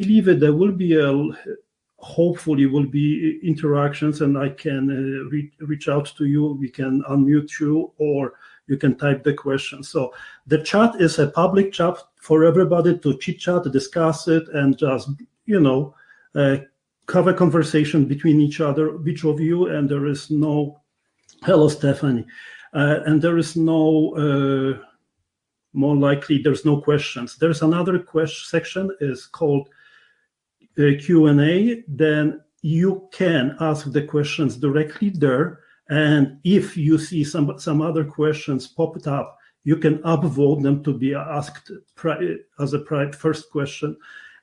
believe that there will be hopefully will be interactions, and I can reach out to you. We can unmute you, or you can type the question. So the chat is a public chat for everybody to chit chat, discuss it, and just have a conversation between each of you. And there is no hello, Stephanie, and there is no more likely there's no questions. There's another section is called Q&A. Then you can ask the questions directly there, and if you see some other questions popped up, you can upvote them to be asked as a first question,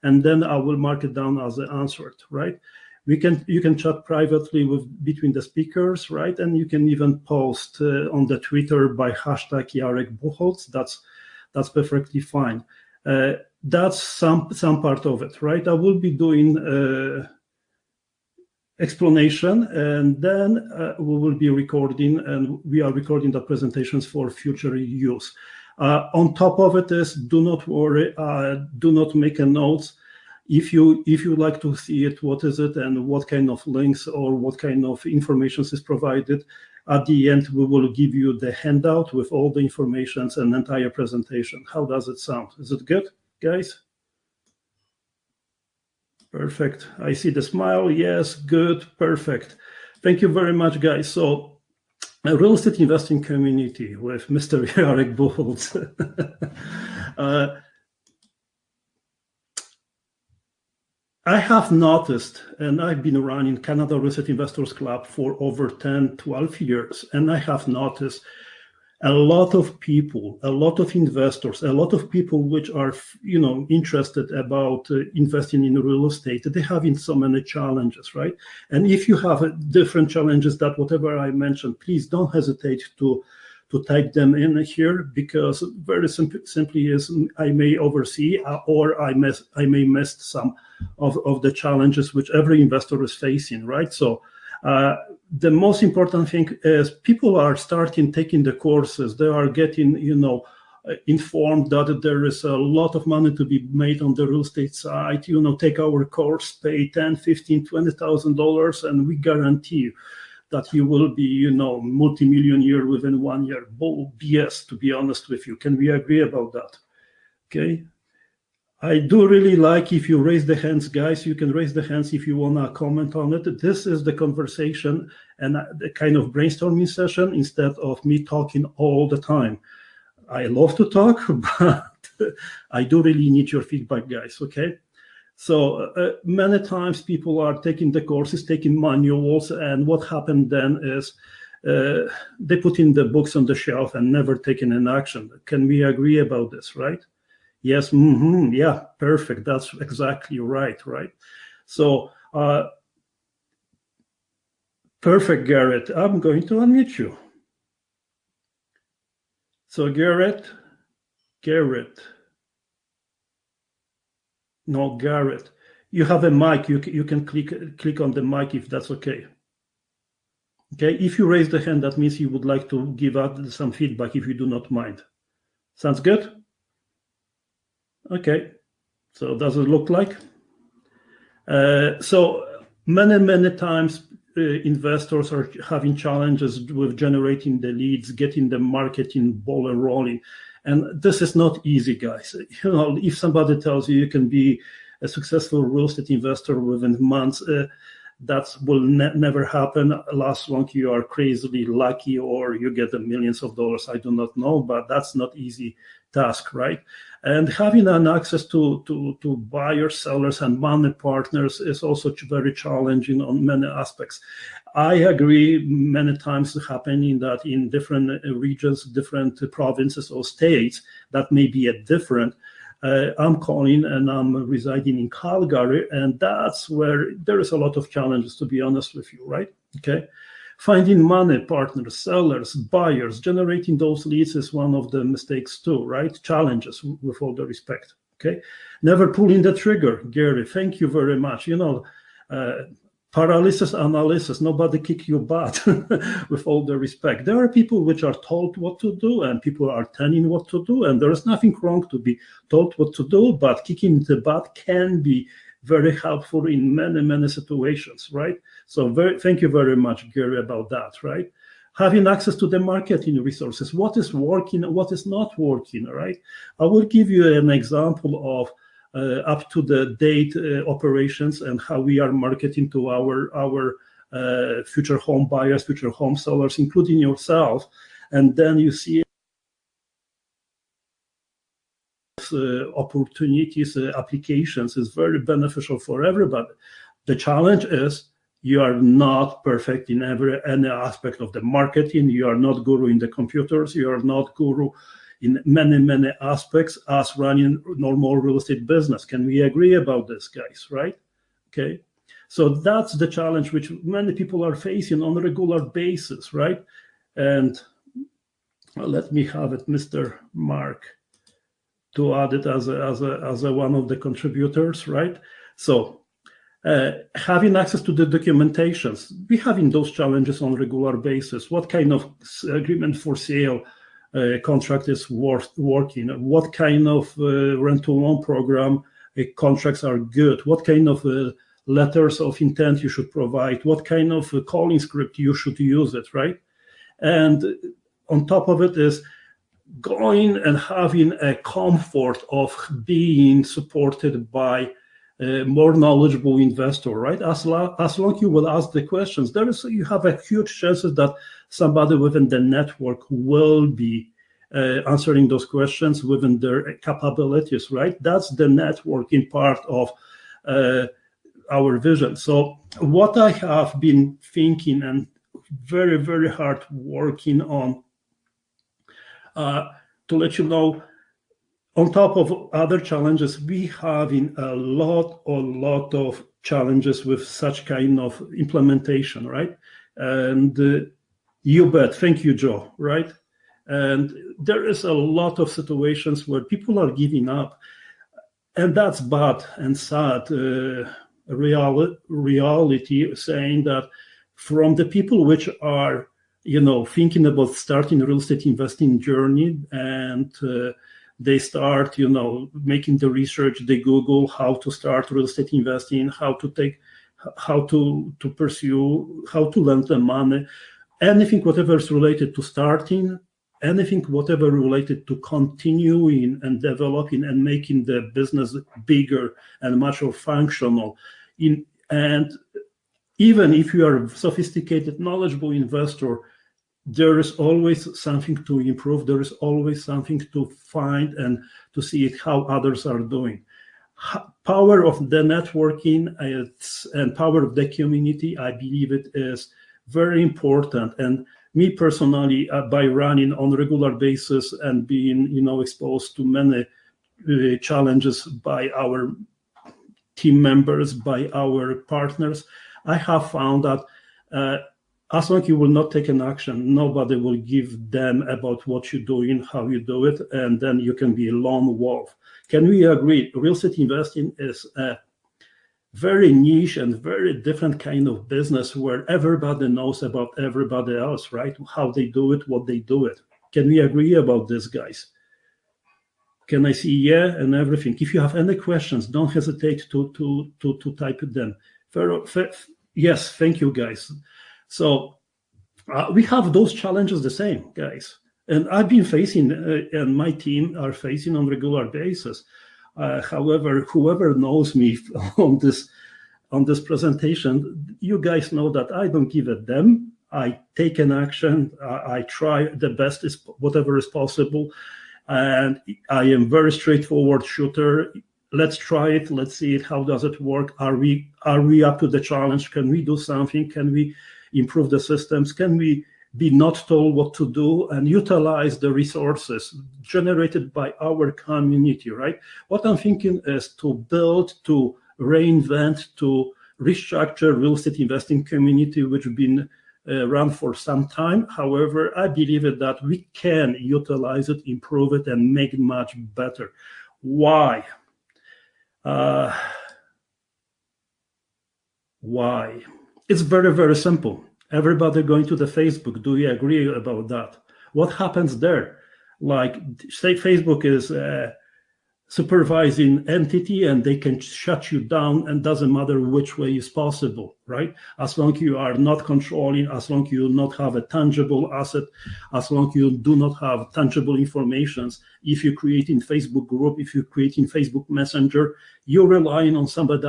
and then I will mark it down as answered, right? You can chat privately between the speakers, right? And you can even post on the Twitter by hashtag Jarek Buchholz. That's perfectly fine. That's some part of it, right? I will be doing explanation, and then we will be recording, and we are recording the presentations for future use. On top of it is, do not worry, do not make a notes. If you like to see it, what is it and what kind of links or what kind of information is provided, at the end we will give you the handout with all the information and entire presentation. How does it sound? Is it good, guys? Perfect. I see the smile. Yes, good, perfect. Thank you very much, guys. So, a real estate investing community with Mr. Jarek Buchholz. I have noticed, and I've been running Canada Real Estate Investors Club for over 10, 12 years, and I have noticed a lot of people, a lot of investors, a lot of people which are, interested about investing in real estate, they having so many challenges, right? And if you have different challenges that whatever I mentioned, please don't hesitate to type them in here, because very simply is I may oversee or I may miss some of the challenges which every investor is facing, right? So the most important thing is people are starting taking the courses. They are getting, informed that there is a lot of money to be made on the real estate side. Take our course, pay $10,000, $15,000, $20,000, and we guarantee you that you will be, multi-millionaire within 1 year. Bull BS, to be honest with you. Can we agree about that? Okay. I do really like if you raise the hands, guys. You can raise the hands if you want to comment on it. This is the conversation and the kind of brainstorming session instead of me talking all the time. I love to talk, but I do really need your feedback, guys, okay? So many times people are taking the courses, taking manuals, and what happened then is they put in the books on the shelf and never taken an action. Can we agree about this, right? Yes, yeah, perfect. That's exactly right? So, perfect, Garrett. I'm going to unmute you. So, Garrett. No, Garrett. You have a mic. You can click on the mic if that's okay. Okay, if you raise the hand, that means you would like to give out some feedback if you do not mind. Sounds good? Okay, so does it look like? So many times investors are having challenges with generating the leads, getting the marketing ball rolling. And this is not easy, guys. If somebody tells you can be a successful real estate investor within months, that will never happen. Last long, you are crazily lucky or you get the millions of dollars. I do not know, but that's not easy task, right? And having an access to buyers, sellers, and money partners is also very challenging on many aspects. I agree many times happening that in different regions, different provinces or states, that may be a different. I'm calling and I'm residing in Calgary, and that's where there is a lot of challenges, to be honest with you, right? Okay. Finding money partners, sellers, buyers, generating those leads is one of the mistakes too, right? Challenges, with all the respect, okay? Never pulling the trigger, Gary, thank you very much. Paralysis analysis, nobody kick your butt, with all the respect. There are people which are told what to do and people are telling what to do, and there is nothing wrong to be told what to do, but kicking the butt can be very helpful in many situations, right? So thank you very much, Gary, about that, right? Having access to the marketing resources, what is working, what is not working, right? I will give you an example of up to the date operations and how we are marketing to our future home buyers, future home sellers, including yourself. And then you see opportunities, applications is very beneficial for everybody. The challenge is you are not perfect in any aspect of the marketing. You are not guru in the computers. You are not guru in many aspects as running normal real estate business. Can we agree about this, guys, right? Okay. So that's the challenge which many people are facing on a regular basis, right? And let me have it, Mr. Mark, to add it as a one of the contributors, right? So having access to the documentations, we having those challenges on a regular basis. What kind of agreement for sale contract is working? What kind of rent-to-own program contracts are good? What kind of letters of intent you should provide? What kind of calling script you should use it, right? And on top of it is going and having a comfort of being supported by a more knowledgeable investor, right? As long you will ask the questions, you have a huge chances that somebody within the network will be answering those questions within their capabilities, right? That's the networking part of our vision. So what I have been thinking and very hard working on, to let you know, on top of other challenges, we have a lot of challenges with such kind of implementation, right? And you bet. Thank you, Joe, right? And there is a lot of situations where people are giving up, and that's bad and sad reality, saying that from the people which are thinking about starting a real estate investing journey, and they start making the research, they Google how to start real estate investing, how to pursue, how to lend them money, anything whatever is related to starting, anything whatever related to continuing and developing and making the business bigger and much more functional. And even if you are a sophisticated, knowledgeable investor, there is always something to improve. There is always something to find and to see how others are doing. Power of the networking and power of the community, I believe it is very important. And me personally, by running on a regular basis and being exposed to many challenges by our team members, by our partners, I have found that as long as you will not take an action, nobody will give them about what you're doing, how you do it, and then you can be a lone wolf. Can we agree? Real estate investing is a very niche and very different kind of business where everybody knows about everybody else, right? How they do it, what they do it. Can we agree about this, guys? Can I see yeah and everything? If you have any questions, don't hesitate to type them. Yes, thank you, guys. So we have those challenges the same, guys. And I've been facing, and my team are facing on a regular basis. However, whoever knows me on this presentation, you guys know that I don't give a damn. I take an action. I try the best whatever is possible. And I am very straightforward shooter. Let's try it. Let's see it. How does it work? Are we up to the challenge? Can we do something? Can we improve the systems? Can we be not told what to do and utilize the resources generated by our community, right? What I'm thinking is to build, to reinvent, to restructure real estate investing community, which has been run for some time. However, I believe that we can utilize it, improve it, and make it much better. Why? Why? It's very simple. Everybody going to the Facebook. Do you agree about that? What happens there? Like, say Facebook is supervising entity, and they can shut you down, and doesn't matter which way is possible, right? As long you are not controlling, as long you not have a tangible asset, as long you do not have tangible informations. If you create in Facebook group, if you create in Facebook Messenger, you're relying on somebody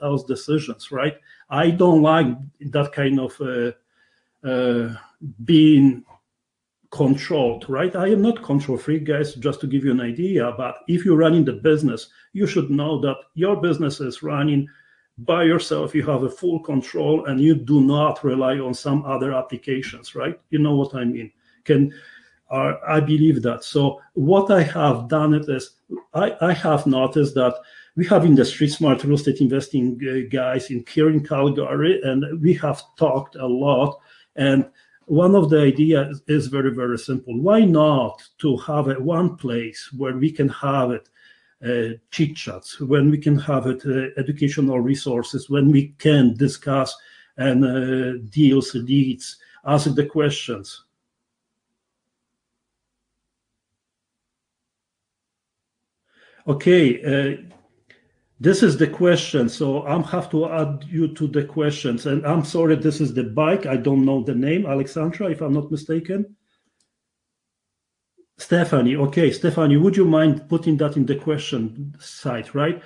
else's decisions, right? I don't like that kind of being controlled, right? I am not control freak, guys, just to give you an idea. But if you're running the business, you should know that your business is running by yourself. You have a full control, and you do not rely on some other applications, right? You know what I mean? I believe that. So what I have done is I have noticed that we have in the Street Smart Real Estate Investing guys here in Calgary, and we have talked a lot. And one of the ideas is very, very simple. Why not to have one place where we can have it chit chats, when we can have it educational resources, when we can discuss and deals, leads, ask the questions. Okay, this is the question, so I have to add you to the questions. And I'm sorry, this is the bike. I don't know the name, Alexandra, if I'm not mistaken. Stephanie, okay, Stephanie, would you mind putting that in the question site, right?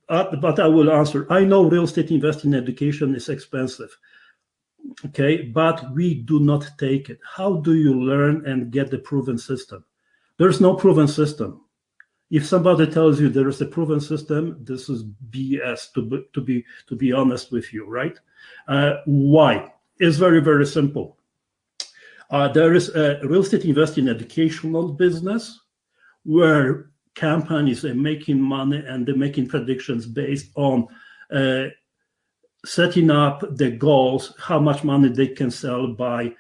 But I will answer. I know real estate investing education is expensive, okay, but we do not take it. How do you learn and get the proven system? There's no proven system. If somebody tells you there is a proven system, this is BS, to be honest with you, right? Why? It's very, very simple. There is a real estate investing educational business where companies are making money, and they're making predictions based on setting up the goals, how much money they can sell by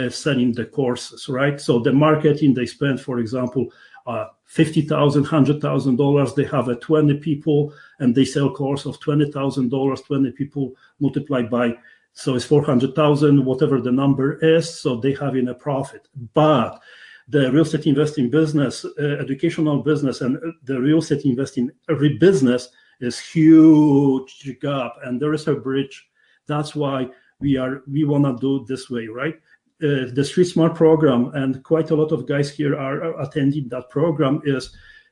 selling the courses, right? So the marketing they spend, for example, $50,000, $100,000. They have 20 people, and they sell course of $20,000. 20 people multiplied by, so it's 400,000, whatever the number is. So they have in a profit. But the real estate investing business, educational business, and the real estate investing business is huge gap, and there is a bridge. That's why we want to do it this way, right? The Street Smart program, and quite a lot of guys here are attending that program, is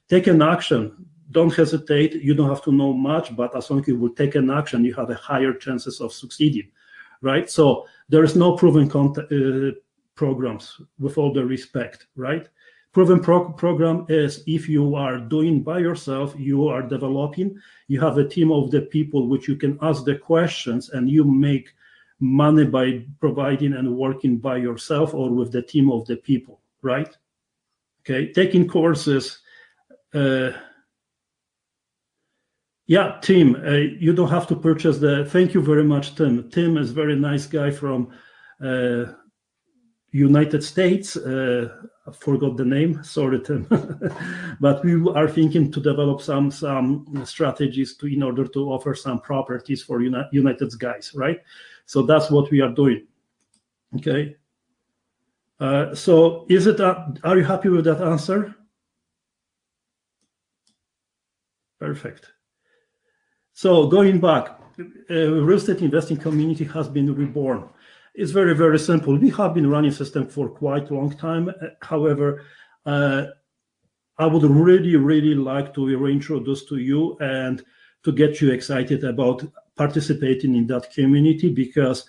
take an action. Don't hesitate. You don't have to know much, but as long as you will take an action, you have a higher chances of succeeding, right? So there is no proven programs, with all the respect, right? Proven program is if you are doing by yourself, you are developing, you have a team of the people which you can ask the questions, and you make money by providing and working by yourself or with the team of the people, right? Okay, taking courses. Yeah, Tim, you don't have to purchase thank you very much, Tim. Tim is a very nice guy from United States. I forgot the name, sorry, Tim. But we are thinking to develop some strategies in order to offer some properties for United guys, right? So that's what we are doing. Okay. So are you happy with that answer? Perfect. So going back, real estate investing community has been reborn. It's very, very simple. We have been running system for quite a long time. However, I would really, really like to reintroduce to you and to get you excited about participating in that community, because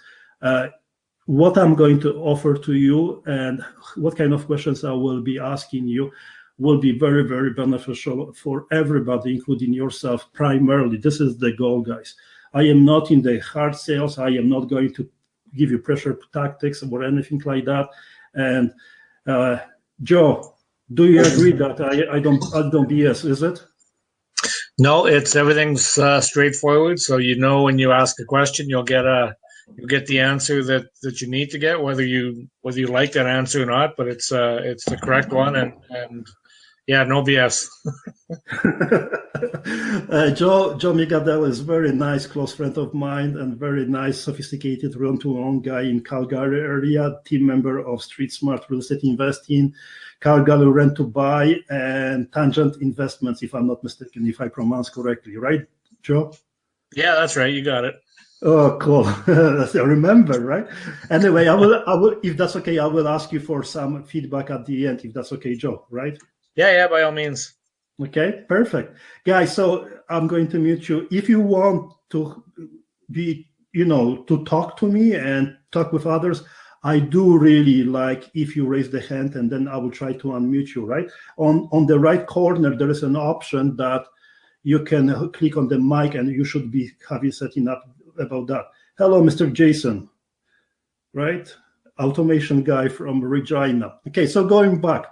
what I'm going to offer to you and what kind of questions I will be asking you will be very, very beneficial for everybody, including yourself primarily. This is the goal, guys. I am not in the hard sales. I am not going to give you pressure tactics or anything like that. And Joe, do you agree that I don't BS, is it? No, everything's straightforward. So when you ask a question, you'll get the answer that you need to get, whether you like that answer or not. But it's the correct one, and Yeah, no BS. Joe Migadel is a very nice close friend of mine and very nice, sophisticated run-to-own guy in Calgary area, team member of Street Smart Real Estate Investing, Calgary Rent to Buy, and Tangent Investments, if I'm not mistaken, if I pronounce correctly, right, Joe? Yeah, that's right. You got it. Oh, cool. I remember, right? Anyway, I will, if that's okay, I will ask you for some feedback at the end, if that's okay, Joe, right? Yeah, by all means. Okay, perfect. Guys, so I'm going to mute you. If you want to be, to talk to me and talk with others, I do really like if you raise the hand and then I will try to unmute you, right? On the right corner, there is an option that you can click on the mic and you should be having setting up about that. Hello, Mr. Jason, right? Automation guy from Regina. Okay, so going back.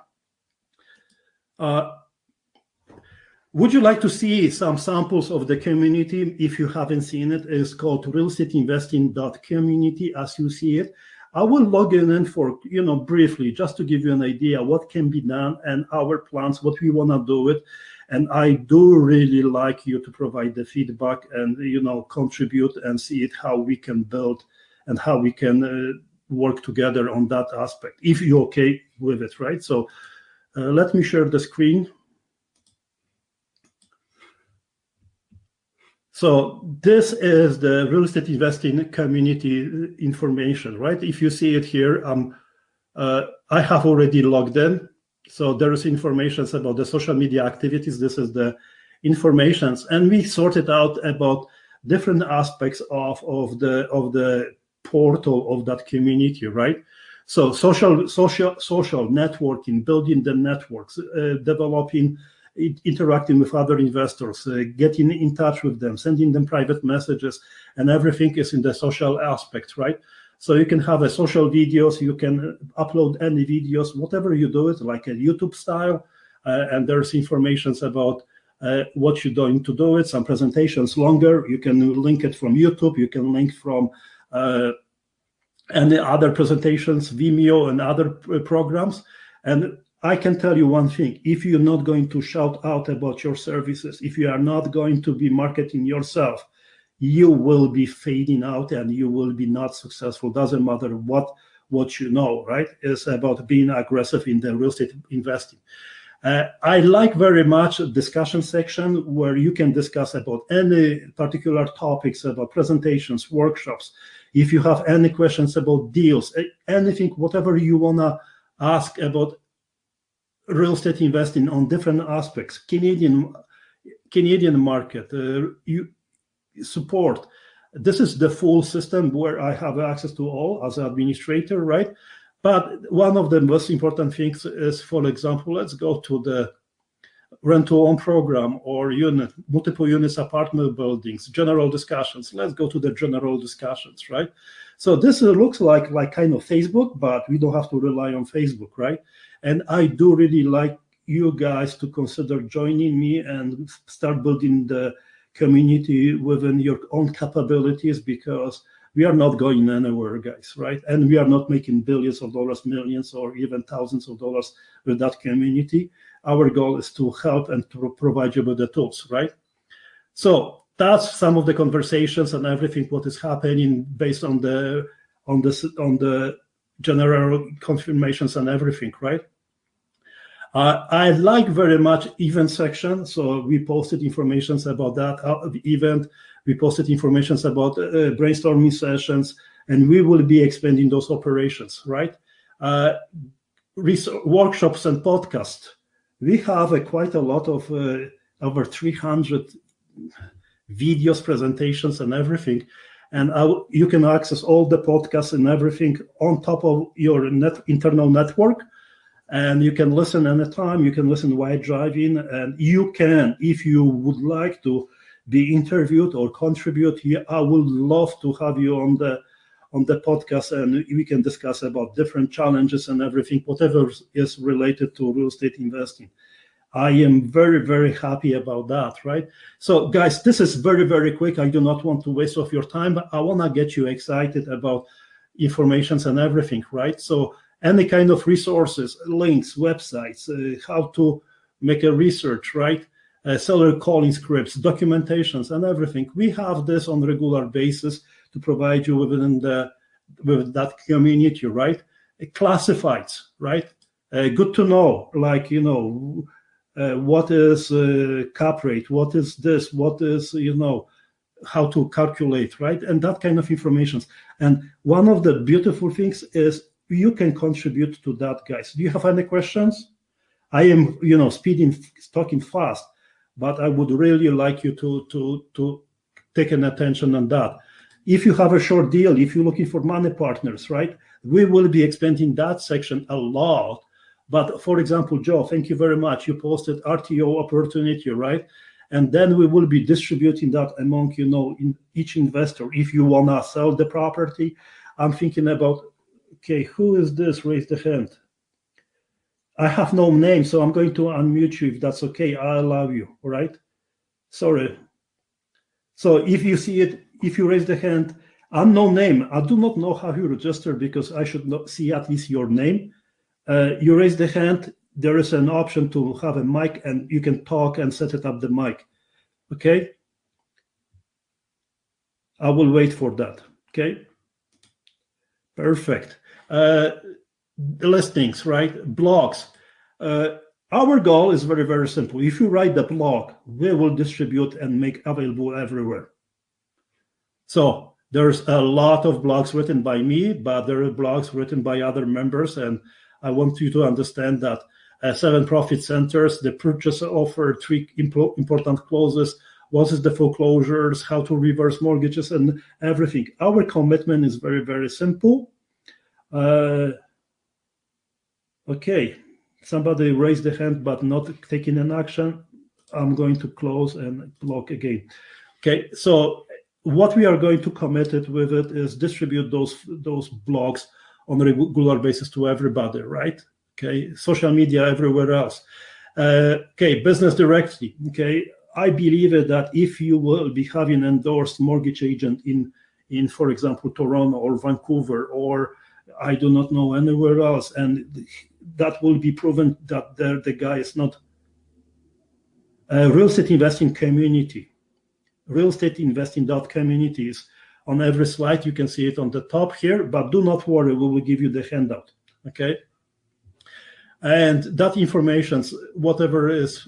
Would you like to see some samples of the community? If you haven't seen it, it's called realestateinvesting.community as you see it. I will log in for, briefly, just to give you an idea what can be done and our plans, what we want to do with. And I do really like you to provide the feedback and, contribute and see it, how we can build and how we can work together on that aspect, if you're okay with it, right? So let me share the screen. So this is the real estate investing community information, right? If you see it here, I have already logged in. So there is information about the social media activities. This is the information, and we sorted out about different aspects of the portal of that community, right? So social networking, building the networks, developing, interacting with other investors, getting in touch with them, sending them private messages, and everything is in the social aspect, right? So you can have a social videos, you can upload any videos, whatever you do it, like a YouTube style, and there's information about what you're going to do it, some presentations longer, you can link it from YouTube, you can link from any other presentations, Vimeo and other programs. And I can tell you one thing, if you're not going to shout out about your services, if you are not going to be marketing yourself, you will be fading out and you will be not successful. Doesn't matter what you know, right? It's about being aggressive in the real estate investing. I like very much a discussion section where you can discuss about any particular topics, about presentations, workshops. If you have any questions about deals, anything, whatever you want to ask about real estate investing on different aspects, Canadian market, support. This is the full system where I have access to all as an administrator, right? But one of the most important things is, for example, let's go to the rent-to-own program or multiple units, apartment buildings, general discussions. Let's go to the general discussions, right? So this looks like kind of Facebook, but we don't have to rely on Facebook, right? And I do really like you guys to consider joining me and start building the community within your own capabilities, because we are not going anywhere, guys, right? And we are not making billions of dollars, millions, or even thousands of dollars with that community. Our goal is to help and to provide you with the tools, right? So that's some of the conversations and everything what is happening based on the general confirmations and everything, right? I like very much event section. So we posted informations about that event. We posted informations about brainstorming sessions, and we will be expanding those operations, right? Workshops and podcasts. We have quite a lot of over 300 videos, presentations, and everything. And you can access all the podcasts and everything on top of your internal network. And you can listen anytime, you can listen while driving, and you can, if you would like to be interviewed or contribute here, I would love to have you on the podcast, and we can discuss about different challenges and everything, whatever is related to real estate investing. I am very, very happy about that, right? So guys, this is very, very quick. I do not want to waste of your time, but I want to get you excited about informations and everything, right? So any kind of resources, links, websites, how to make a research, right? Seller calling scripts, documentations, and everything. We have this on a regular basis to provide you with that community, right? Classifieds, right? Good to know, like, what is cap rate, what is this, what is, how to calculate, right? And that kind of information. And one of the beautiful things is you can contribute to that, guys. Do you have any questions? I am, talking fast, but I would really like you to take an attention on that. If you have a short deal, if you're looking for money partners, right, we will be expanding that section a lot. But for example, Joe, thank you very much. You posted RTO opportunity, right? And then we will be distributing that among, in each investor. If you want to sell the property, I'm thinking about, okay, who is this? Raise the hand. I have no name, so I'm going to unmute you if that's okay. I allow you, all right? Sorry. So if you see it, if you raise the hand, unknown name, I do not know how you register because I should not see at least your name. You raise the hand, there is an option to have a mic and you can talk and set it up the mic, okay? I will wait for that, okay? Perfect. The listings, right? Blogs. Our goal is very, very simple. If you write the blog, we will distribute and make available everywhere. So there's a lot of blogs written by me, but there are blogs written by other members. And I want you to understand that 7 profit centers, the purchase offer, 3 important clauses, what is the foreclosures, how to reverse mortgages, and everything. Our commitment is very, very simple. Okay, somebody raised the hand but not taking an action. I'm going to close and block again. Okay, so what we are going to commit it with it is distribute those blogs on a regular basis to everybody, right? Okay, social media, everywhere else. Okay, business directly. Okay, I believe that if you will be having endorsed mortgage agent in for example, Toronto or Vancouver, or I do not know anywhere else, and that will be proven that the guy is not a real estate investing community. Real estate investing communities on every slide. You can see it on the top here, but do not worry, we will give you the handout, okay? And that information, whatever is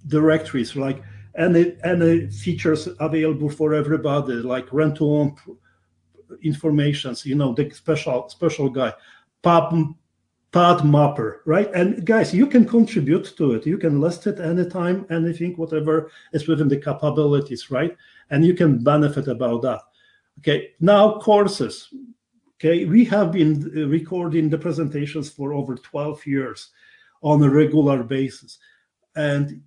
directories, like any features available for everybody, like rent to own informations, the special guy, Pad Mapper, right? And guys, you can contribute to it. You can list it anytime, anything, whatever is within the capabilities, right? And you can benefit about that. Okay, now courses. Okay, we have been recording the presentations for over 12 years on a regular basis. And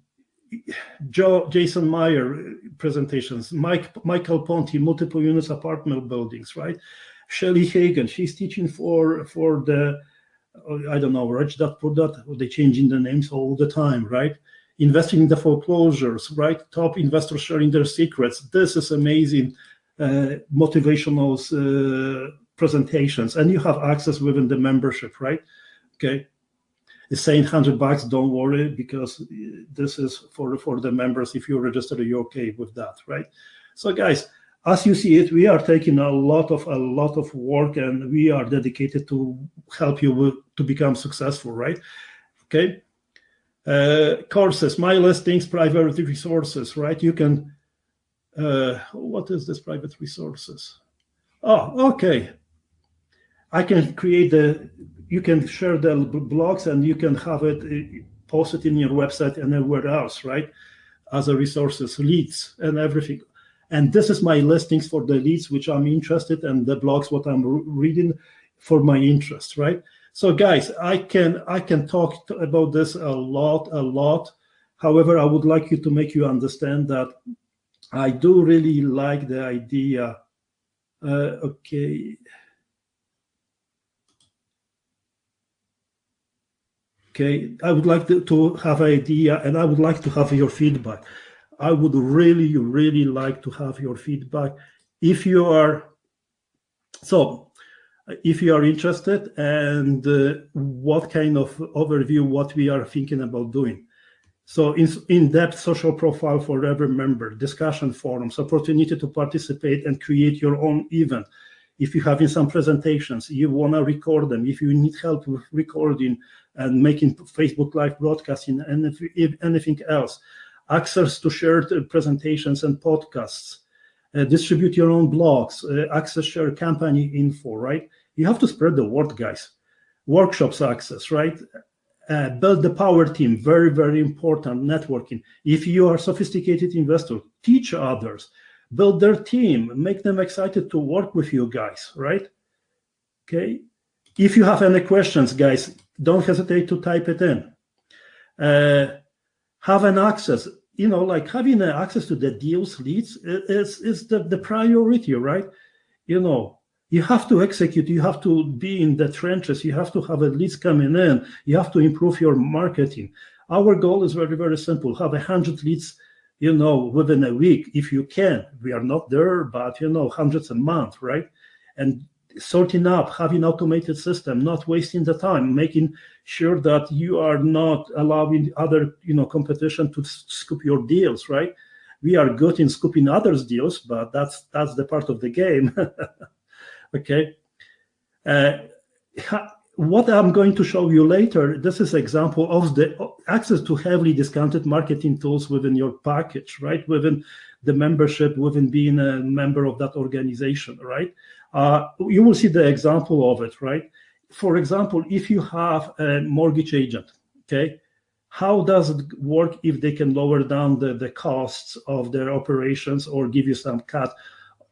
Jason Meyer presentations, Michael Ponti, multiple units apartment buildings, right? Shelley Hagan, she's teaching for the, I don't know, Rich that put that, they're changing the names all the time, right? Investing in the foreclosures, right? Top investors sharing their secrets. This is amazing motivational presentations, and you have access within the membership, right? Okay. It's saying $100, don't worry, because this is for the members. If you register, you're okay with that, right? So guys, as you see it, we are taking a lot of work, and we are dedicated to help you to become successful, right? Okay. Courses, my listings, private resources, right? You can, what is this private resources? Oh, okay. I can create you can share the blogs and you can have it posted in your website and everywhere else, right? As a resources, leads and everything. And this is my listings for the leads, which I'm interested, and the blogs, what I'm reading for my interest, right? So guys, I can talk about this a lot. However, I would like you to make you understand that I do really like the idea. Okay. Okay, I would like to have an idea, and I would like to have your feedback. I would really, really like to have your feedback. If you are interested, and what kind of overview, what we are thinking about doing. So in-depth social profile for every member, discussion forums, opportunity to participate and create your own event. If you have in some presentations, you want to record them, if you need help with recording and making Facebook Live broadcasting, and if anything else, access to shared presentations and podcasts, distribute your own blogs, access share company info, right? You have to spread the word, guys. Workshops access, right? Build the power team, very, very important, networking. If you are a sophisticated investor, teach others, build their team, make them excited to work with you guys, right? Okay. If you have any questions, guys, don't hesitate to type it in. Have an access, like having access to the deals leads is the priority, right? You have to execute, you have to be in the trenches, you have to have leads coming in, you have to improve your marketing. Our goal is very, very simple: have 100 leads, within a week, if you can. We are not there, but hundreds a month, right? And sorting up, having automated system, not wasting the time, making sure that you are not allowing other competition to scoop your deals, right? We are good in scooping others' deals, but that's the part of the game. Okay. What I'm going to show you later, this is an example of the access to heavily discounted marketing tools within your package, right? Within the membership, within being a member of that organization, right? You will see the example of it, right? For example, if you have a mortgage agent, okay, how does it work if they can lower down the costs of their operations or give you some cut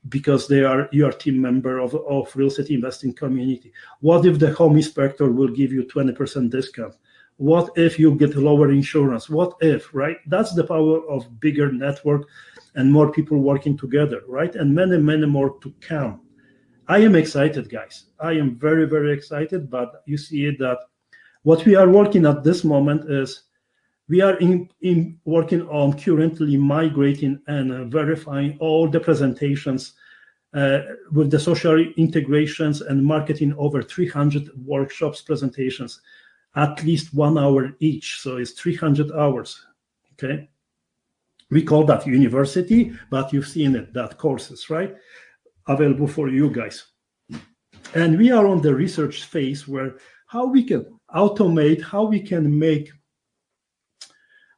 because you are team member of real estate investing community? What if the home inspector will give you 20% discount? What if you get lower insurance? What if, right? That's the power of bigger network and more people working together, right? And many, many more to come. I am excited, guys. I am very, very excited, but you see that what we are working at this moment is we are working on currently migrating and verifying all the presentations with the social integrations and marketing over 300 workshops presentations, at least 1 hour each. So it's 300 hours, okay? We call that university, but you've seen it, that courses, right? Available for you guys. And we are on the research phase where how we can automate, how we can make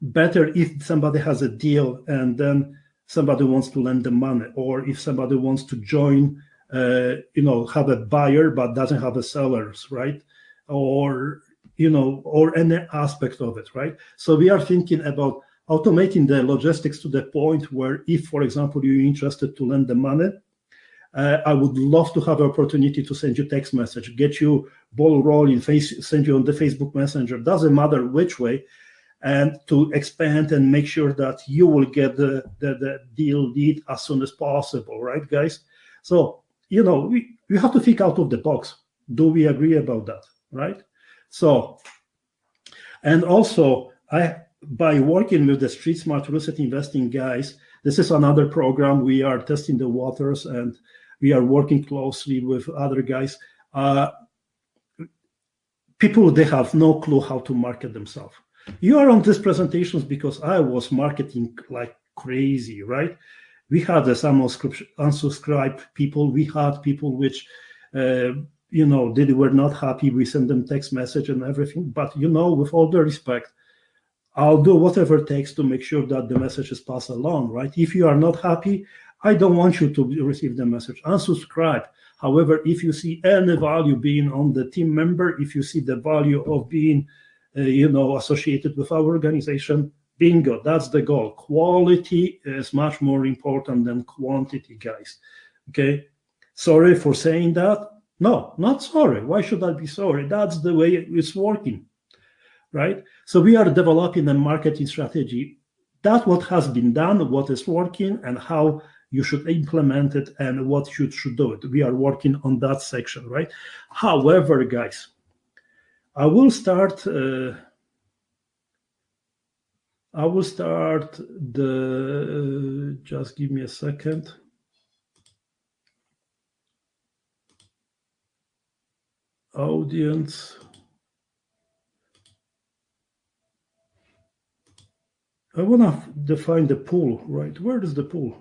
better if somebody has a deal and then somebody wants to lend the money, or if somebody wants to join, have a buyer but doesn't have a sellers, right? Or any aspect of it, right? So we are thinking about automating the logistics to the point where if, for example, you're interested to lend the money, I would love to have an opportunity to send you text message, get you ball rolling, send you on the Facebook Messenger, doesn't matter which way, and to expand and make sure that you will get the deal lead as soon as possible, right, guys? So, we have to think out of the box. Do we agree about that, right? So, and also, by working with the Street Smart Real Estate Investing guys, this is another program. We are testing the waters and we are working closely with other guys. People, they have no clue how to market themselves. You are on these presentations because I was marketing like crazy, right? We had some unsubscribed people. We had people which, they were not happy. We sent them text message and everything. But, with all the respect, I'll do whatever it takes to make sure that the message is passed along, right? If you are not happy, I don't want you to receive the message. Unsubscribe. However, if you see any value being on the team member, if you see the value of being associated with our organization, bingo, that's the goal. Quality is much more important than quantity, guys. Okay. Sorry for saying that. No, not sorry. Why should I be sorry? That's the way it's working, right? So we are developing a marketing strategy. That's what has been done, what is working, and how you should implement it and what you should do it. We are working on that section, right? However, guys, I will start just give me a second. Audience. I want to define the pool, right? Where is the pool?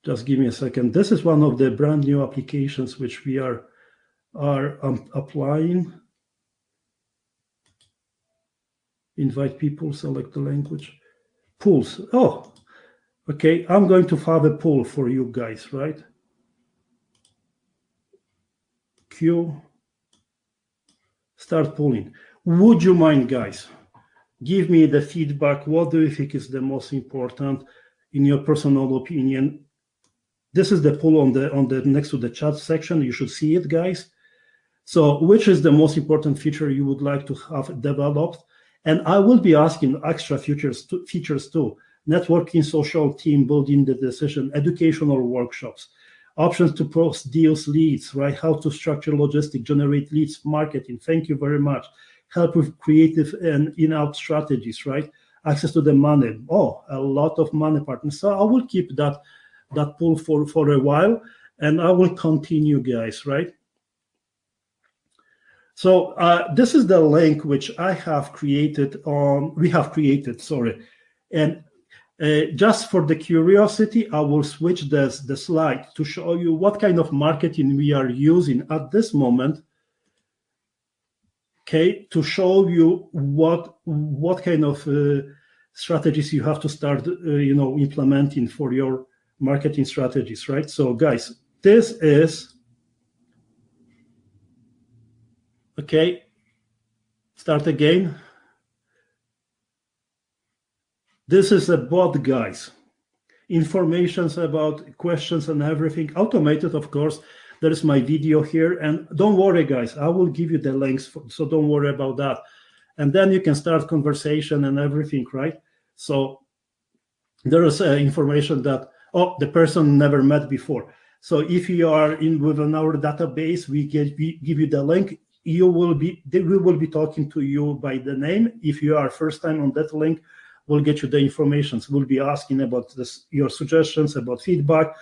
Just give me a second. This is one of the brand new applications which we are applying. Invite people, select the language. Pools. Oh, okay. I'm going to have a pool for you guys, right? Q. Start pooling. Would you mind, guys? Give me the feedback. What do you think is the most important in your personal opinion? This is the poll on the next to the chat section. You should see it, guys. So which is the most important feature you would like to have developed? And I will be asking extra features too. Networking, social, team building, the decision, educational workshops, options to post deals, leads, right? How to structure logistics, generate leads, marketing. Thank you very much. Help with creative and in-out strategies, right? Access to the money. Oh, a lot of money partners. So I will keep that pool for a while, and I will continue, guys, right? So this is the link which I have created we have created, sorry. And just for the curiosity, I will switch the slide to show you what kind of marketing we are using at this moment. Okay, to show you what kind of strategies you have to start, implementing for your marketing strategies, right? So, guys, this is okay. Start again. This is a bot, guys. Informations about questions and everything, automated, of course. There is my video here, and don't worry, guys, I will give you the links, so don't worry about that. And then you can start conversation and everything, right? So there is information that, oh, the person never met before. So if you are within our database, we give you the link. We will be talking to you by the name. If you are first time on that link, we'll get you the information. So we'll be asking about your suggestions, about feedback,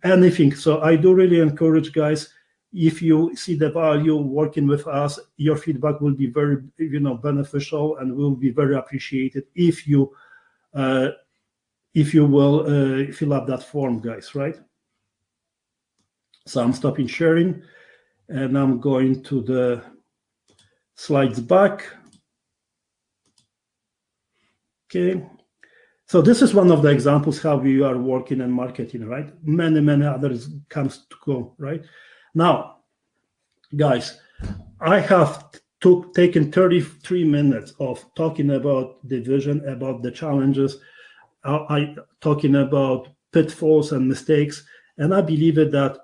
anything. So I do really encourage, guys, if you see the value working with us, your feedback will be very, beneficial, and will be very appreciated if you will fill up that form, guys, right? So I'm stopping sharing, and I'm going to the slides back. Okay. So this is one of the examples how we are working and marketing, right? Many others comes to go, right? Now, guys, I have taken 33 minutes of talking about the vision, about the challenges, talking about pitfalls and mistakes, and I believe that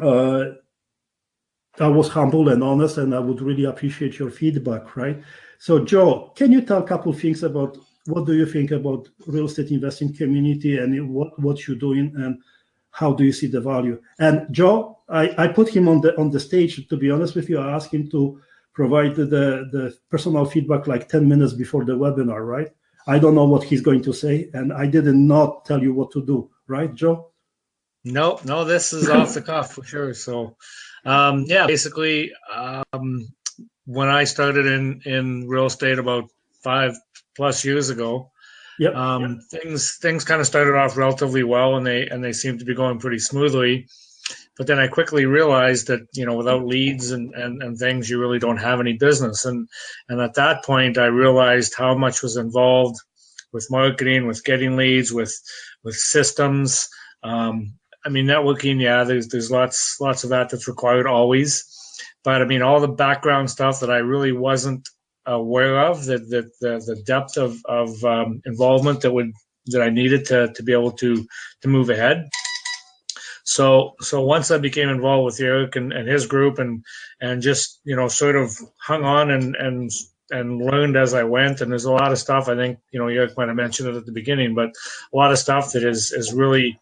I was humble and honest, and I would really appreciate your feedback, right? So, Joe, can you tell a couple of things about what do you think about real estate investing community and what you're doing, and how do you see the value? And Joe, I put him on the stage, to be honest with you. I asked him to provide the personal feedback like 10 minutes before the webinar, right? I don't know what he's going to say, and I did not tell you what to do, right, Joe? No, this is off the cuff for sure. So, yeah, basically, when I started in real estate about 5+ years ago, Yep. Things kind of started off relatively well, and they seemed to be going pretty smoothly. But then I quickly realized that, without leads and things, you really don't have any business. And at that point, I realized how much was involved with marketing, with getting leads, with systems. I mean, networking, yeah, there's lots of that that's required always. But I mean, all the background stuff that I really wasn't aware of, that the depth of involvement that I needed to be able to move ahead. So once I became involved with Eric and his group, and just sort of hung on and learned as I went. And there's a lot of stuff, I think, Eric might have mentioned it at the beginning, but a lot of stuff that is really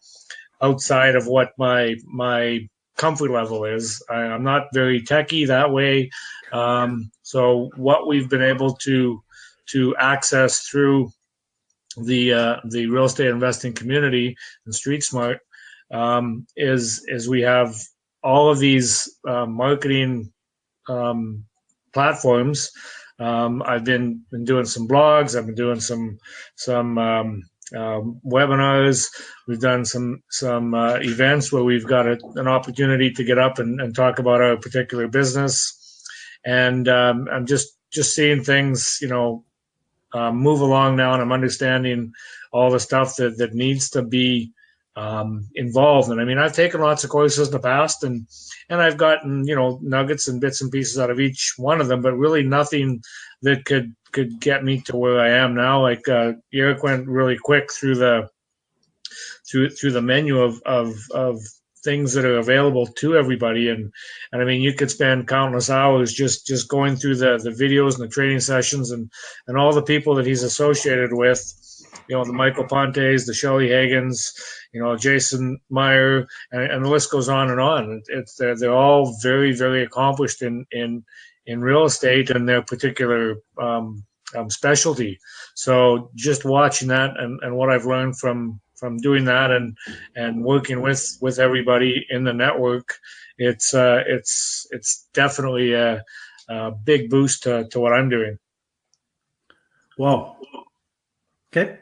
outside of what my comfort level is. I'm not very techie that way. So what we've been able to access through the real estate investing community and Street Smart is we have all of these marketing platforms I've been doing some blogs. I've been doing some webinars. We've done some events where we've got an opportunity to get up and talk about our particular business. And I'm just seeing things, move along now, and I'm understanding all the stuff that needs to be involved. And I mean, I've taken lots of courses in the past, and I've gotten, nuggets and bits and pieces out of each one of them, but really nothing that could get me to where I am now. Like Eric went really quick through the menu of things that are available to everybody, and I mean, you could spend countless hours just going through the videos and the training sessions and all the people that he's associated with, the Michael Pontes, the Shelley Hagans, Jason Meyer, and the list goes on and on. They're all very, very accomplished in real estate and their particular specialty. So just watching that and what I've learned from doing that and working with everybody in the network, it's definitely a big boost to what I'm doing. Wow. Okay.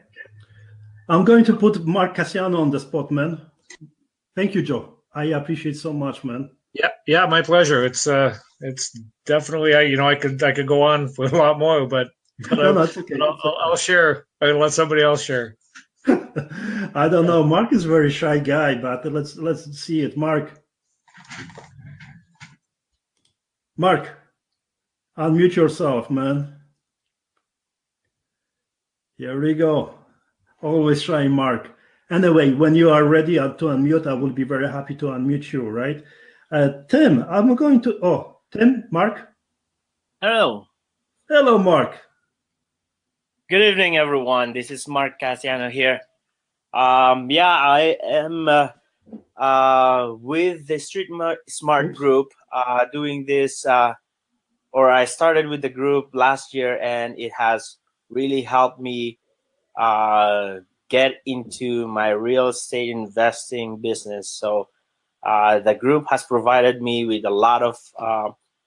I'm going to put Mark Cassiano on the spot, man. Thank you, Joe. I appreciate so much, man. Yeah, my pleasure. It's definitely, I could go on for a lot more, but no, it's okay. I'll share. I'll let somebody else share. I don't know. Mark is a very shy guy, but let's see it. Mark, unmute yourself, man. Here we go. Always shy, Mark. Anyway, when you are ready to unmute, I will be very happy to unmute you, right? Tim, I'm going to... Tim, Mark? Hello. Hello, Mark. Good evening, everyone. This is Mark Cassiano here. I am with the Street Smart Group doing this, or I started with the group last year, and it has really helped me get into my real estate investing business. So the group has provided me with a lot of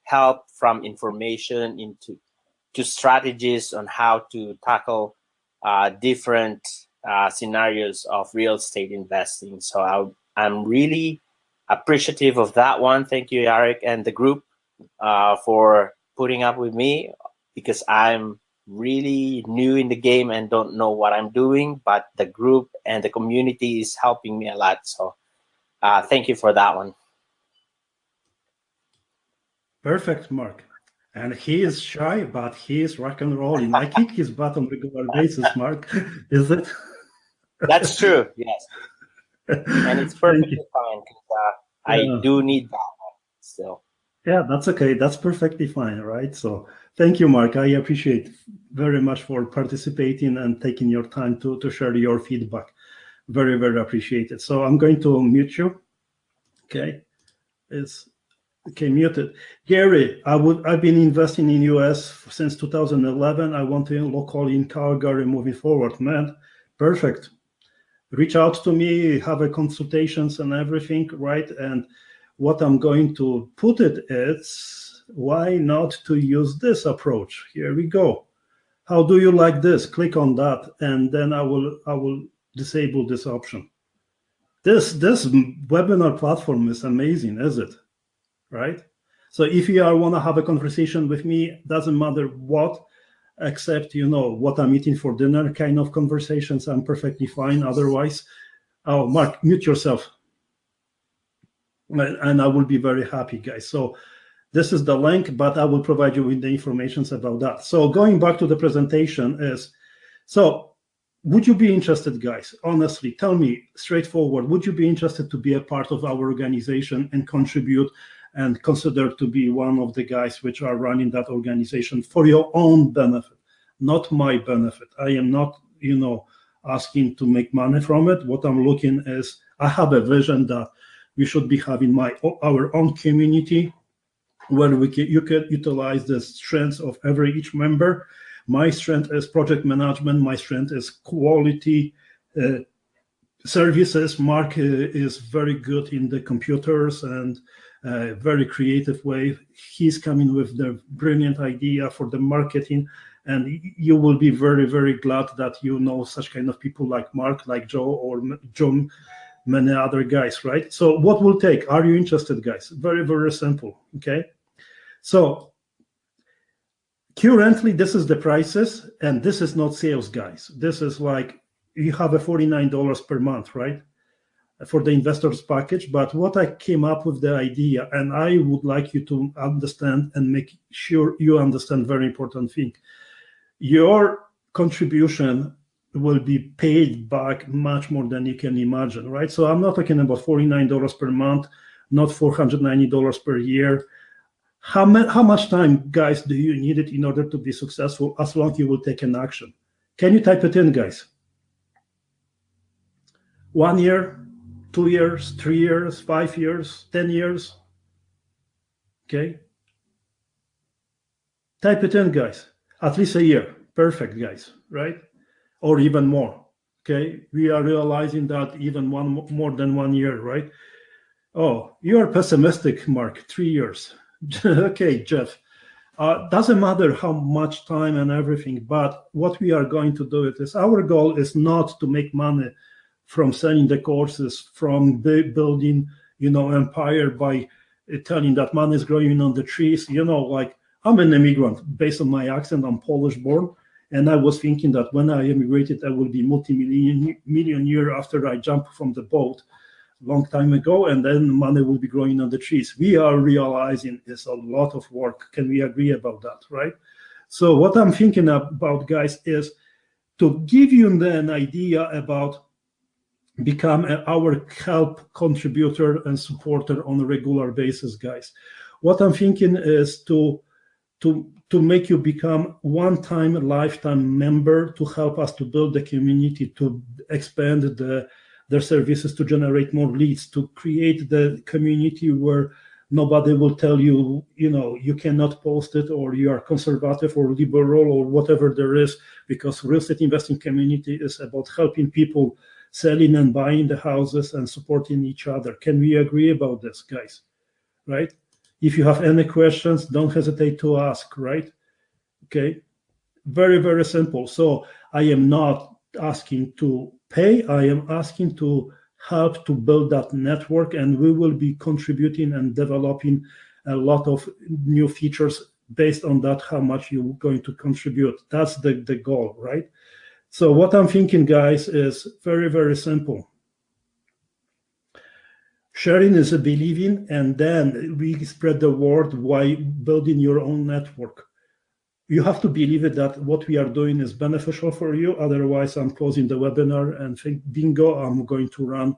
help, from information to strategies on how to tackle different scenarios of real estate investing. So I'm really appreciative of that one. Thank you, Eric, and the group for putting up with me, because I'm really new in the game and don't know what I'm doing, but the group and the community is helping me a lot. So thank you for that one. Perfect, Mark. And he is shy, but he is rock and rolling. I kick his butt on a regular basis, Mark. Is it? That's true, yes. And it's perfectly fine, because I do need that one still. Yeah, that's okay. That's perfectly fine, right? So thank you, Mark. I appreciate very much for participating and taking your time to share your feedback. Very, very appreciated. So I'm going to mute you. Okay. Okay, muted. Gary, I've been investing in US since 2011. I want to local in Calgary moving forward. Man, perfect. Reach out to me, have a consultations and everything, right? And what I'm going to put it is, why not to use this approach? Here we go. How do you like this? Click on that, and then I will disable this option. This webinar platform is amazing, is it? Right? So if you want to have a conversation with me, doesn't matter what, except, what I'm eating for dinner kind of conversations, I'm perfectly fine. Otherwise, Mark, mute yourself. And I will be very happy, guys. So this is the link, but I will provide you with the information about that. So going back to the presentation would you be interested, guys? Honestly, tell me straightforward, would you be interested to be a part of our organization and contribute and consider to be one of the guys which are running that organization for your own benefit, not my benefit? I am not, asking to make money from it. What I'm looking is, I have a vision that we should be having our own community where you can utilize the strengths of each member. My strength is project management. My strength is quality services. Mark is very good in the computers and very creative way. He's coming with the brilliant idea for the marketing, and you will be very, very glad that you know such kind of people like Mark, like Joe, or John, many other guys, right? So what will take? Are you interested, guys? Very, very simple, okay? So currently, this is the prices, and this is not sales, guys. This is like, you have a $49 per month, right, for the investors package. But what I came up with the idea, and I would like you to understand and make sure you understand very important thing. Your contribution will be paid back much more than you can imagine, right? So I'm not talking about $49 per month, not $490 per year. How much time, guys, do you need it in order to be successful, as long as you will take an action? Can you type it in, guys? 1 year, 2 years, 3 years, 5 years, 10 years? Okay. Type it in, guys. At least a year. Perfect, guys, right? Or even more. Okay. We are realizing that even more than 1 year, right? Oh, you are pessimistic, Mark. 3 years. Okay, Jeff. Doesn't matter how much time and everything, but what we are going to do is, our goal is not to make money from selling the courses, from building, empire by telling that money is growing on the trees. Like, I'm an immigrant. Based on my accent, I'm Polish born, and I was thinking that when I immigrated, I will be multi-millionaire after I jump from the boat long time ago, and then money will be growing on the trees. We are realizing it's a lot of work. Can we agree about that, right? So what I'm thinking about, guys, is to give you an idea about become our help contributor and supporter on a regular basis, guys. What I'm thinking is to make you become one-time lifetime member, to help us to build the community, to expand their services, to generate more leads, to create the community where nobody will tell you, you cannot post it, or you are conservative or liberal or whatever there is, because real estate investing community is about helping people selling and buying the houses and supporting each other. Can we agree about this, guys? Right? If you have any questions, don't hesitate to ask, right? Okay. Very, very simple. So I am not asking to pay. I am asking to help to build that network, and we will be contributing and developing a lot of new features based on that, how much you're going to contribute. That's the goal, right? So what I'm thinking, guys, is very, very simple. Sharing is a believing, and then we spread the word while building your own network. You have to believe it, that what we are doing is beneficial for you. Otherwise, I'm closing the webinar and think, bingo, I'm going to run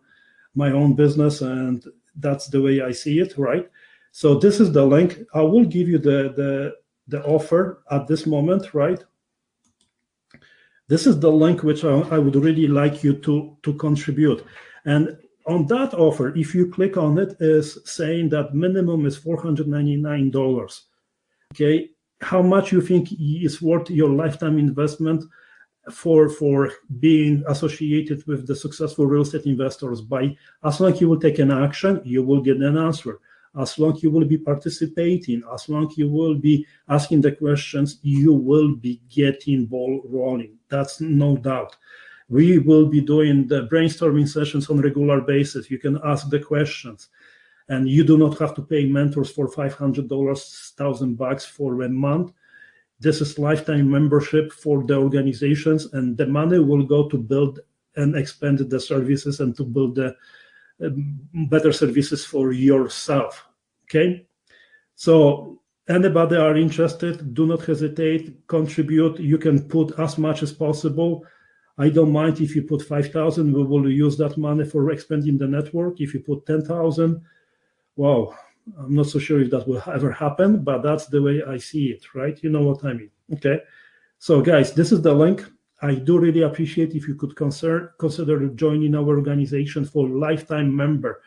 my own business, and that's the way I see it, right? So this is the link. I will give you the offer at this moment, right? This is the link which I would really like you to contribute. And on that offer, if you click on it, is saying that minimum is $499. Okay, how much you think is worth your lifetime investment for being associated with the successful real estate investors? By as long as you will take an action, you will get an answer. As long as you will be participating, as long as you will be asking the questions, you will be getting ball rolling. That's no doubt. We will be doing the brainstorming sessions on a regular basis. You can ask the questions, and you do not have to pay mentors for $500, $1,000 for a month. This is lifetime membership for the organizations, and the money will go to build and expand the services and to build the better services for yourself. Okay, so anybody are interested, do not hesitate, contribute. You can put as much as possible. I don't mind if you put 5,000. We will use that money for expanding the network. If you put 10,000, wow, I'm not so sure if that will ever happen, but that's the way I see it, right? You know what I mean? Okay, so guys, this is the link. I do really appreciate if you could consider joining our organization for lifetime member.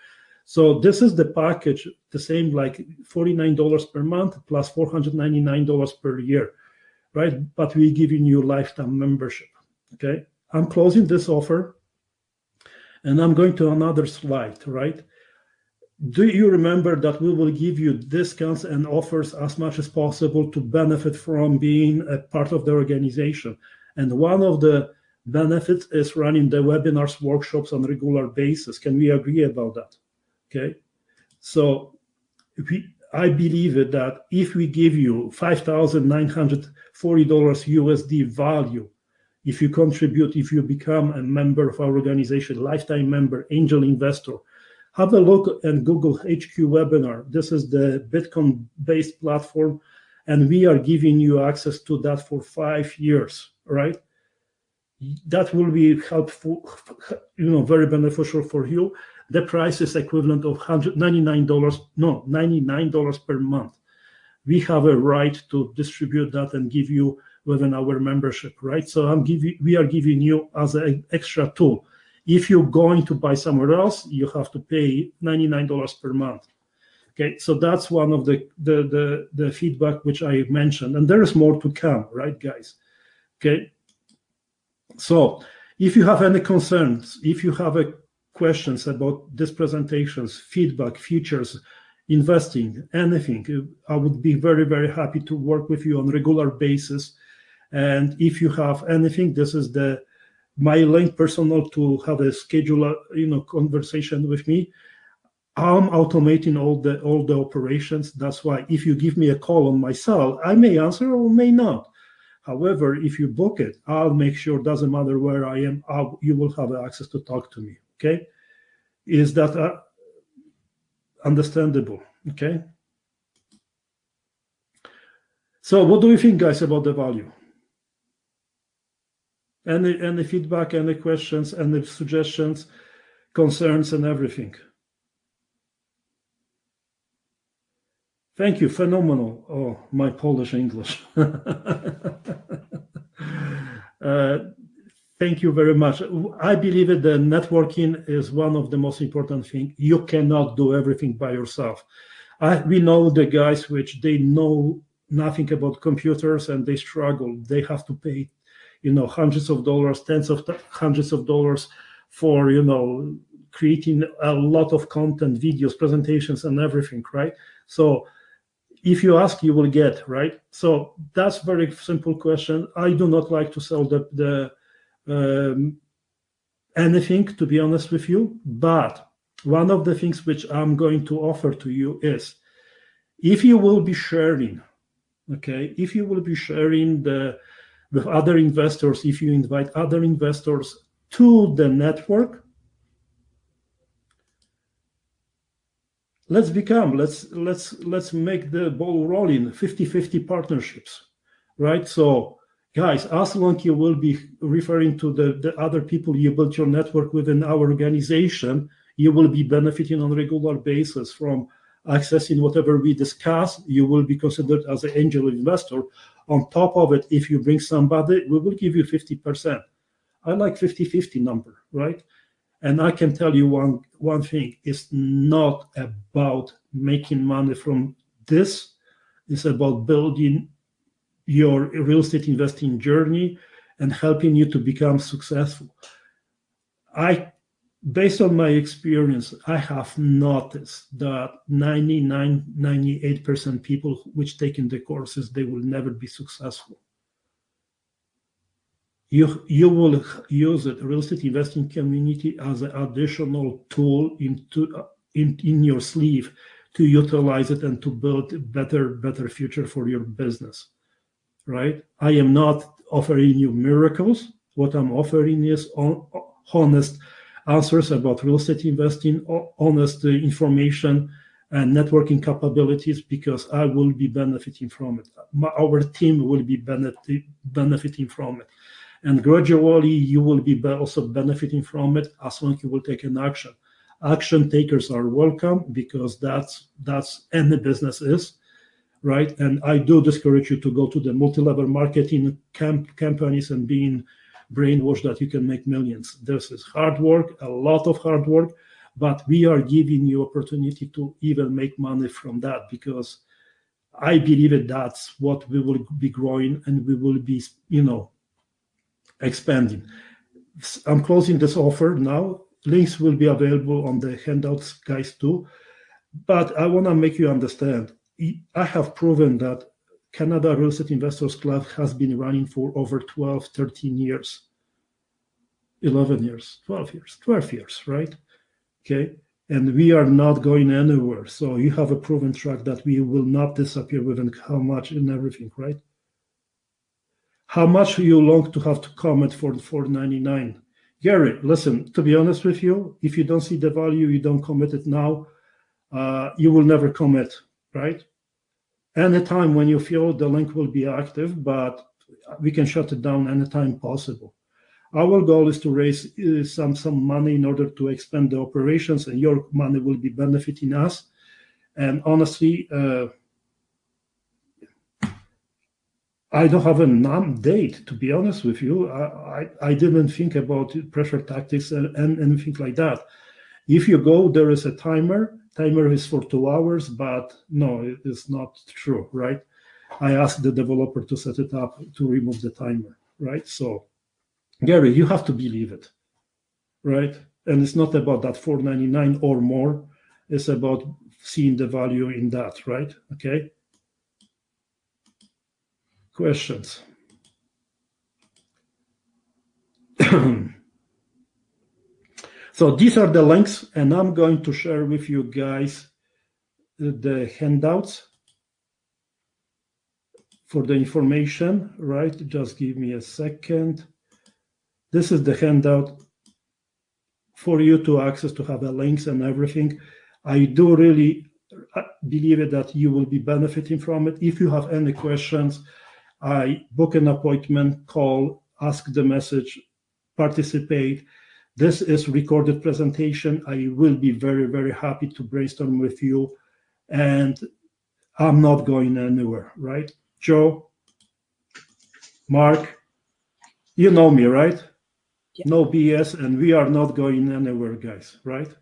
So this is the package, the same like $49 per month plus $499 per year, right? But we're giving you lifetime membership, okay? I'm closing this offer, And I'm going to another slide, right? Do you remember that we will give you discounts and offers as much as possible to benefit from being a part of the organization? And one of the benefits is running the webinars, workshops on a regular basis. Can we agree about that? Okay. So I believe that if we give you $5,940 USD value, if you contribute, if you become a member of our organization, lifetime member, angel investor, have a look and Google HQ webinar. This is the Bitcoin-based platform, and we are giving you access to that for 5 years, right? That will be helpful, very beneficial for you. The price is equivalent of $99 per month. We have a right to distribute that and give you within our membership, right? So we are giving you as an extra tool. If you're going to buy somewhere else, you have to pay $99 per month. Okay, so that's one of the feedback which I mentioned, and there is more to come, right, guys? Okay. So if you have any concerns, if you have questions about these presentations, feedback, features, investing, anything, I would be very, very happy to work with you on a regular basis. And if you have anything, this is my link personal to have a schedule, conversation with me. I'm automating all the operations. That's why if you give me a call on my cell, I may answer or may not. However, if you book it, I'll make sure, doesn't matter where I am, you will have access to talk to me, okay? Is that understandable, okay? So what do you think, guys, about the value? Any feedback, any questions, any suggestions, concerns, and everything? Thank you, phenomenal. Oh, my Polish English. Thank you very much. I believe that the networking is one of the most important things. You cannot do everything by yourself. We know the guys which they know nothing about computers and they struggle. They have to pay, hundreds of dollars, hundreds of dollars for, creating a lot of content, videos, presentations, and everything, right? So if you ask, you will get, right? So that's very simple question. I do not like to sell anything, to be honest with you. But one of the things which I'm going to offer to you is, if you will be sharing, okay, if you will be sharing with other investors, if you invite other investors to the network, let's make the ball rolling, 50-50 partnerships, right? So guys, as long you will be referring to the other people you built your network within our organization, you will be benefiting on a regular basis from accessing whatever we discuss. You will be considered as an angel investor. On top of it, if you bring somebody, we will give you 50%. I like 50-50 number, right? And I can tell you one thing, it's not about making money from this. It's about building your real estate investing journey and helping you to become successful. Based on my experience, I have noticed that 98% people which taken the courses, they will never be successful. You will use it, real estate investing community, as an additional tool in your sleeve to utilize it and to build a better future for your business, right? I am not offering you miracles. What I'm offering is honest answers about real estate investing, honest information and networking capabilities, because I will be benefiting from it. Our team will be benefiting from it. And gradually, you will be also benefiting from it as long as you will take an action. Action takers are welcome, because that's any business is, right? And I do discourage you to go to the multi-level marketing companies and being brainwashed that you can make millions. This is hard work, a lot of hard work, but we are giving you opportunity to even make money from that, because I believe that that's what we will be growing and we will be, expanding. I'm closing this offer now. links will be available on the handouts, guys, too. But I want to make you understand, I have proven that Canada Real Estate Investors Club has been running for over 12, 13 years, 11 years, 12 years, right? Okay. And we are not going anywhere. So you have a proven track that we will not disappear within how much and everything, right? How much you long to have to comment for the $4.99? Gary, listen, to be honest with you, if you don't see the value, you don't commit it now, you will never commit, right? Anytime when you feel the link will be active, but we can shut it down anytime possible. Our goal is to raise some money in order to expand the operations, and your money will be benefiting us. And honestly, I don't have a date, to be honest with you. I didn't think about pressure tactics and anything like that. If you go, there is a timer. Timer is for 2 hours, but no, it is not true, right? I asked the developer to set it up to remove the timer, right? So, Gary, you have to believe it, right? And it's not about that $4.99 or more. It's about seeing the value in that, right? Okay. Questions? So these are the links, and I'm going to share with you guys the handouts for the information, right? Just give me a second. This is the handout for you to access, to have the links and everything. I do really believe that you will be benefiting from it. If you have any questions, I book an appointment, call, ask the message, participate. This is recorded presentation. I will be very, very happy to brainstorm with you, and I'm not going anywhere, right? Joe, Mark, you know me, right? Yeah. No BS, and we are not going anywhere, guys, right?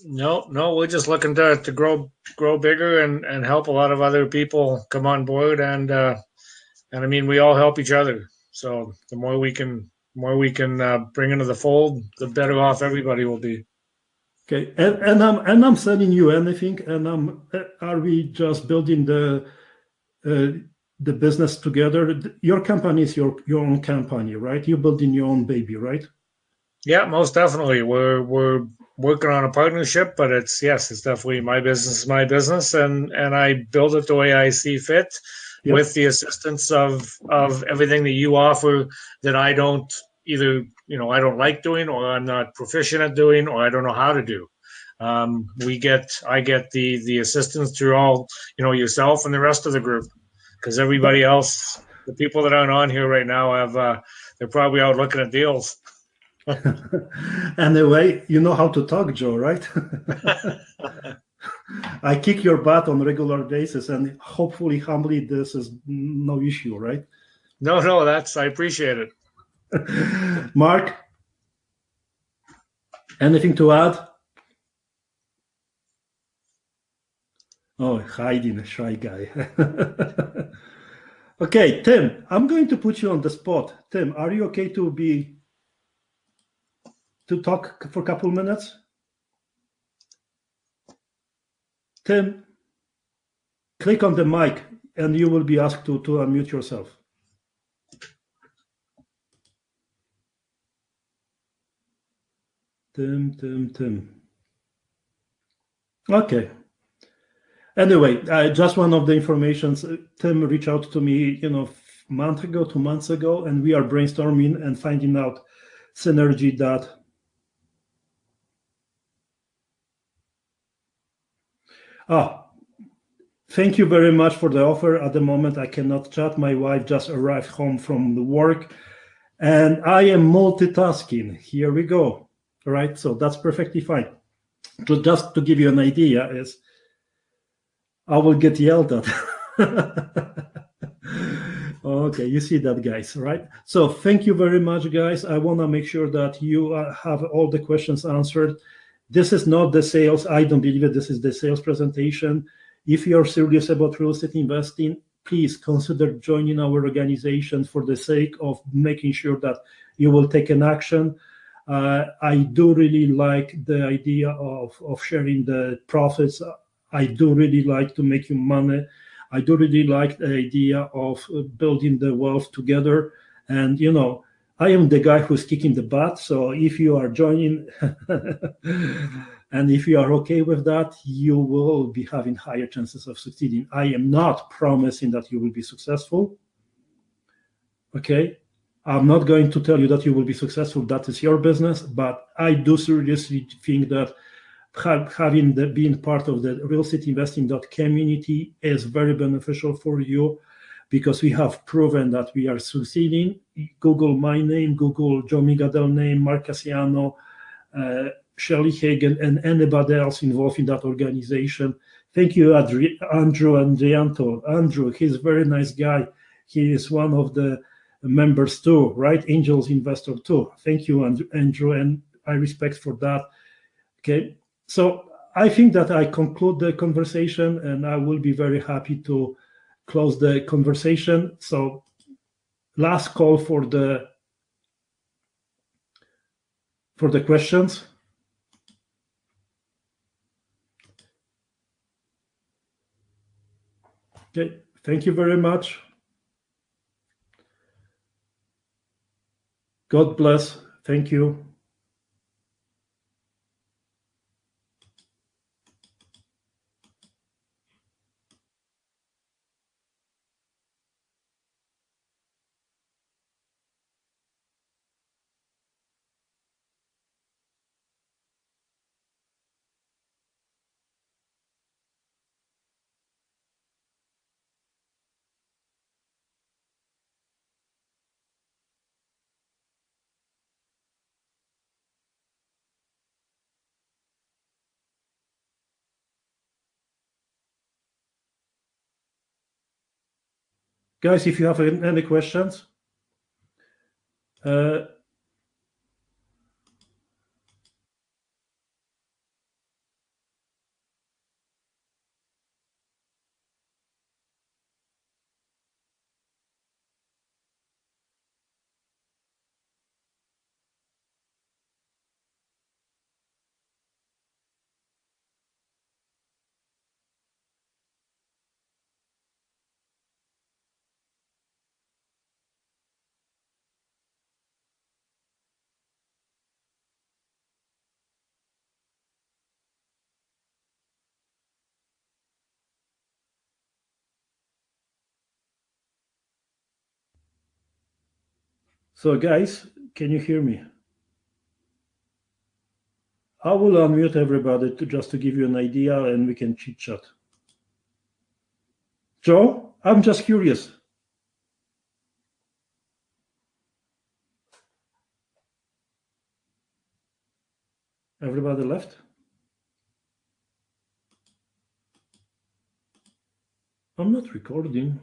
No, we're just looking to grow bigger and help a lot of other people come on board, and I mean, we all help each other. So the more we can bring into the fold, the better off everybody will be. Okay, and I'm sending you anything, and are we just building the business together? Your company is your own company, right? You're building your own baby, right? Yeah, most definitely. We're working on a partnership, but it's definitely my business is my business, and I build it the way I see fit. Yep. With the assistance of everything that you offer that I don't either, I don't like doing, or I'm not proficient at doing, or I don't know how to do. I get the assistance through all, yourself and the rest of the group, because everybody else, the people that aren't on here right now they're probably out looking at deals. Anyway, you know how to talk, Joe, right? I kick your butt on a regular basis, and hopefully, humbly, this is no issue, right? No, I appreciate it. Mark, anything to add? Oh, hiding, shy guy. Okay, Tim, I'm going to put you on the spot. Tim, are you okay to talk for a couple minutes? Tim, click on the mic and you will be asked to unmute yourself. Tim. Okay. Anyway, just one of the informations. Tim reached out to me, 2 months ago, and we are brainstorming and finding out synergy that thank you very much for the offer. At the moment, I cannot chat. My wife just arrived home from the work, and I am multitasking. Here we go. All right, so that's perfectly fine. So just to give you an idea, is I will get yelled at. Okay, you see that, guys, right? So thank you very much, guys. I want to make sure that you have all the questions answered. This is not the sales. I don't believe it. This is the sales presentation. If you're serious about real estate investing, please consider joining our organization for the sake of making sure that you will take an action. I do really like the idea of sharing the profits. I do really like to make you money. I do really like the idea of building the wealth together. And, I am the guy who's kicking the butt. So if you are joining and if you are okay with that, you will be having higher chances of succeeding. I am not promising that you will be successful. Okay. I'm not going to tell you that you will be successful. That is your business. But I do seriously think that being part of the real estate investing community is very beneficial for you, because we have proven that we are succeeding. Google my name, Google Joe Migadel name, Mark Cassiano, Shirley Hagen, and anybody else involved in that organization. Thank you, Andrew Andrianto. Andrew, he's a very nice guy. He is one of the members too, right? Angels Investor too. Thank you, Andrew, and I respect for that. Okay, so I think that I conclude the conversation, and I will be very happy to close the conversation. So last call for the questions. Okay, thank you very much. God bless. Thank you. Guys, if you have any questions, so guys, can you hear me? I will unmute everybody just to give you an idea, and we can chit chat. Joe, I'm just curious. Everybody left? I'm not recording.